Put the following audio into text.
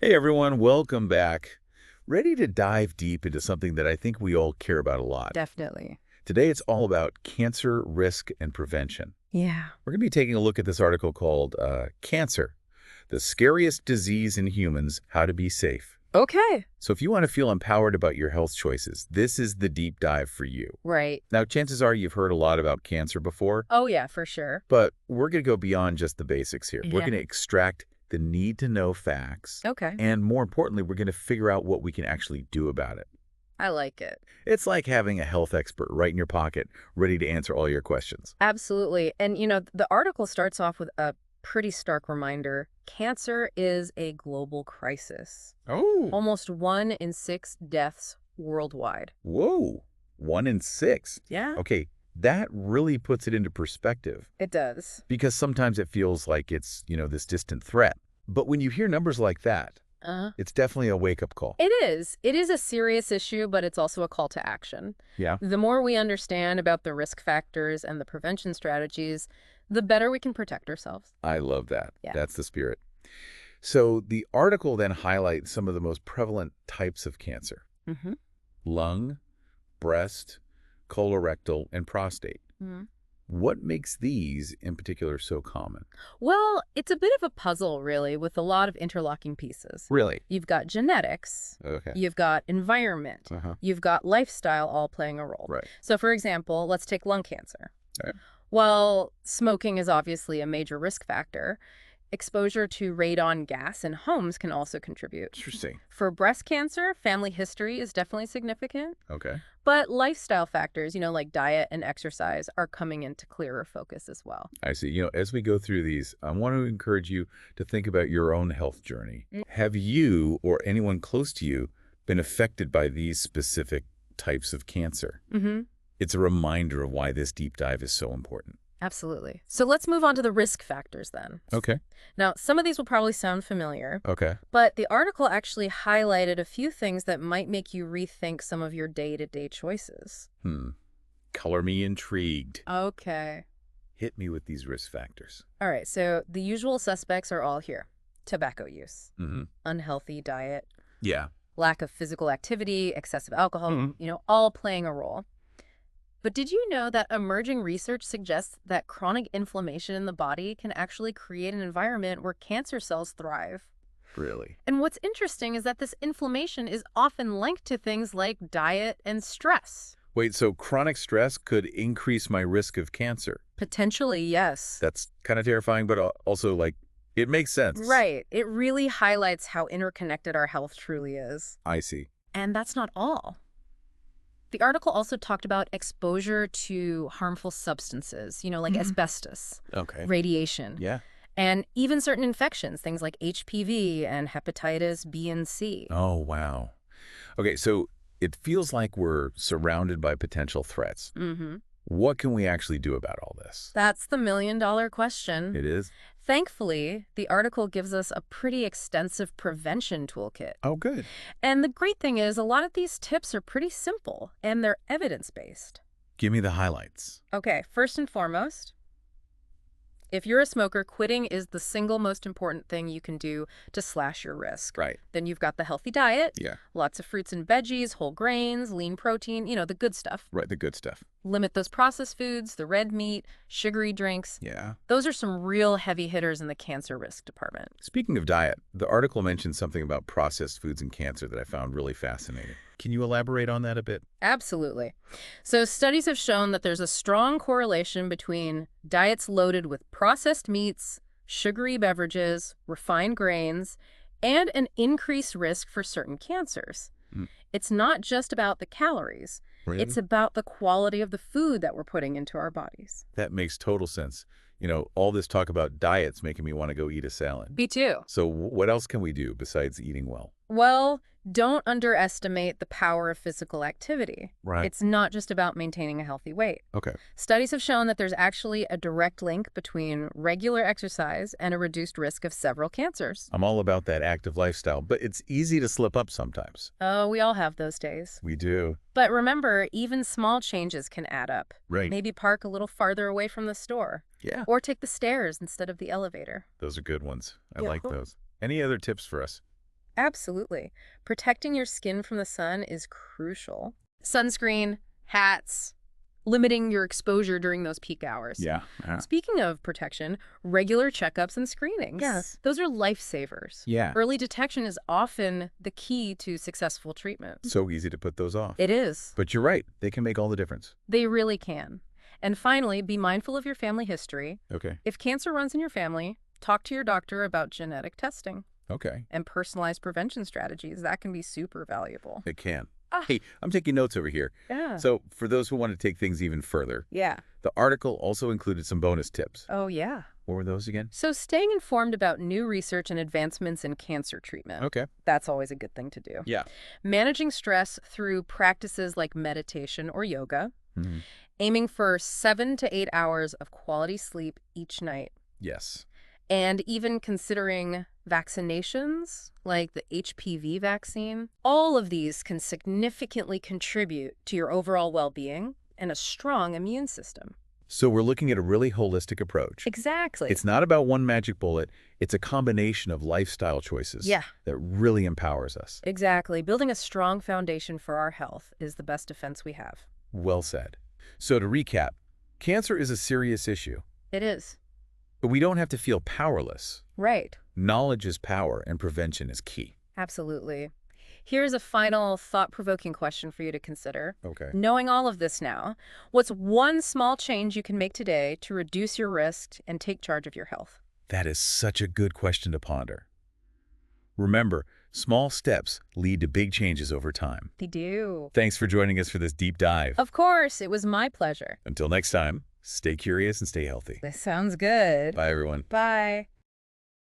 Hey everyone, welcome back. Ready to dive deep into something that I think we all care about a lot. Definitely. Today it's all about cancer risk and prevention. Yeah. We're going to be taking a look at this article called Cancer, the Scariest Disease in Humans, How to Be Safe. Okay. So if you want to feel empowered about your health choices, this is the deep dive for you. Right. Now, chances are you've heard a lot about cancer before, Oh, yeah, for sure. but we're going to go beyond just the basics here. We're Yeah. going to extract the need-to-know facts, Okay. and more importantly, we're going to figure out what we can actually do about it. I like it. It's like having a health expert right in your pocket, ready to answer all your questions. Absolutely. And, the article starts off with a pretty stark reminder. Cancer is a global crisis. Oh, Almost 1 in 6 deaths worldwide. whoa, 1 in 6. Yeah. Okay, that really puts it into perspective It does. because sometimes it feels like it's, this distant threat. But when you hear numbers like that, Uh-huh. it's definitely a wake-up call. It is. It is a serious issue, but it's also a call to action. Yeah, The more we understand about the risk factors and the prevention strategies, the better we can protect ourselves. I love that. Yeah. That's the spirit. So the article then highlights some of the most prevalent types of cancer: Mm-hmm. lung, breast, colorectal, and prostate. What makes these in particular so common? Well, it's a bit of a puzzle, really, with a lot of interlocking pieces. Really? You've got genetics, Okay. you've got environment, Uh-huh. you've got lifestyle all playing a role. Right. So, for example, let's take lung cancer. Okay. While smoking is obviously a major risk factor, exposure to radon gas in homes can also contribute. Interesting. For breast cancer, family history is definitely significant. Okay. But lifestyle factors, like diet and exercise, are coming into clearer focus as well. I see. As we go through these, I want to encourage you to think about your own health journey. Have you or anyone close to you been affected by these specific types of cancer? Mm-hmm. It's a reminder of why this deep dive is so important. Absolutely. So let's move on to the risk factors then. Okay. Now, some of these will probably sound familiar, Okay. but the article actually highlighted a few things that might make you rethink some of your day-to-day choices. Color me intrigued. Okay. Hit me with these risk factors. All right, so the usual suspects are all here. Tobacco use, Mm-hmm. unhealthy diet, Yeah. lack of physical activity, excessive alcohol, all playing a role. But did you know that emerging research suggests that chronic inflammation in the body can actually create an environment where cancer cells thrive? Really? And what's interesting is that this inflammation is often linked to things like diet and stress. Wait, so chronic stress could increase my risk of cancer? Potentially, yes. That's kind of terrifying, but also, it makes sense. Right. It really highlights how interconnected our health truly is. I see. And that's not all. The article also talked about exposure to harmful substances, like asbestos, Okay. radiation, Yeah. and even certain infections, things like HPV and hepatitis B and C. Oh, wow. Okay, so it feels like we're surrounded by potential threats. Mm-hmm. What can we actually do about all this? That's the million-dollar question. It is? Thankfully, the article gives us a pretty extensive prevention toolkit. Oh, good. And the great thing is, a lot of these tips are pretty simple, and they're evidence-based. Give me the highlights. Okay, first and foremost, if you're a smoker, quitting is the single most important thing you can do to slash your risk. Right. Then you've got the healthy diet, Yeah. lots of fruits and veggies, whole grains, lean protein, the good stuff. Right, the good stuff. Limit those processed foods, the red meat, sugary drinks. Yeah. Those are some real heavy hitters in the cancer risk department. Speaking of diet, the article mentioned something about processed foods and cancer that I found really fascinating. Can you elaborate on that a bit? Absolutely. So studies have shown that there's a strong correlation between diets loaded with processed meats, sugary beverages, refined grains, and an increased risk for certain cancers. It's not just about the calories. Really? It's about the quality of the food that we're putting into our bodies. That makes total sense. All this talk about diets making me want to go eat a salad. Me too. So what else can we do besides eating well? Well, don't underestimate the power of physical activity. Right. It's not just about maintaining a healthy weight. Okay. Studies have shown that there's actually a direct link between regular exercise and a reduced risk of several cancers. I'm all about that active lifestyle, but it's easy to slip up sometimes. Oh, we all have those days. We do. But remember, even small changes can add up. Right. Maybe park a little farther away from the store. Yeah. Or take the stairs instead of the elevator. Those are good ones. I Yeah. like those. Any other tips for us? Absolutely. Protecting your skin from the sun is crucial. Sunscreen, hats, limiting your exposure during those peak hours. Yeah. Speaking of protection, regular checkups and screenings. Yes. Those are lifesavers. Yeah. Early detection is often the key to successful treatment. So easy to put those off. It is. But you're right. They can make all the difference. They really can. And finally, be mindful of your family history. Okay. If cancer runs in your family, talk to your doctor about genetic testing Okay. and personalized prevention strategies. That can be super valuable. It can. Ah. Hey, I'm taking notes over here. Yeah. So for those who want to take things even further, Yeah. the article also included some bonus tips. Oh, yeah. What were those again? So staying informed about new research and advancements in cancer treatment. Okay. That's always a good thing to do. Yeah. Managing stress through practices like meditation or yoga. Mhm. Aiming for 7 to 8 hours of quality sleep each night. Yes. And even considering vaccinations, like the HPV vaccine. All of these can significantly contribute to your overall well-being and a strong immune system. So we're looking at a really holistic approach. Exactly. It's not about one magic bullet. It's a combination of lifestyle choices Yeah. that really empowers us. Exactly. Building a strong foundation for our health is the best defense we have. Well said. So to recap, cancer is a serious issue, It is. but we don't have to feel powerless. Right. Knowledge is power, and prevention is key. Absolutely. Here's a final thought-provoking question for you to consider. Okay. Knowing all of this now, what's one small change you can make today to reduce your risk and take charge of your health? That is such a good question to ponder. Remember, small steps lead to big changes over time. They do. Thanks for joining us for this deep dive. Of course, it was my pleasure. Until next time, stay curious and stay healthy. This sounds good. Bye, everyone. Bye.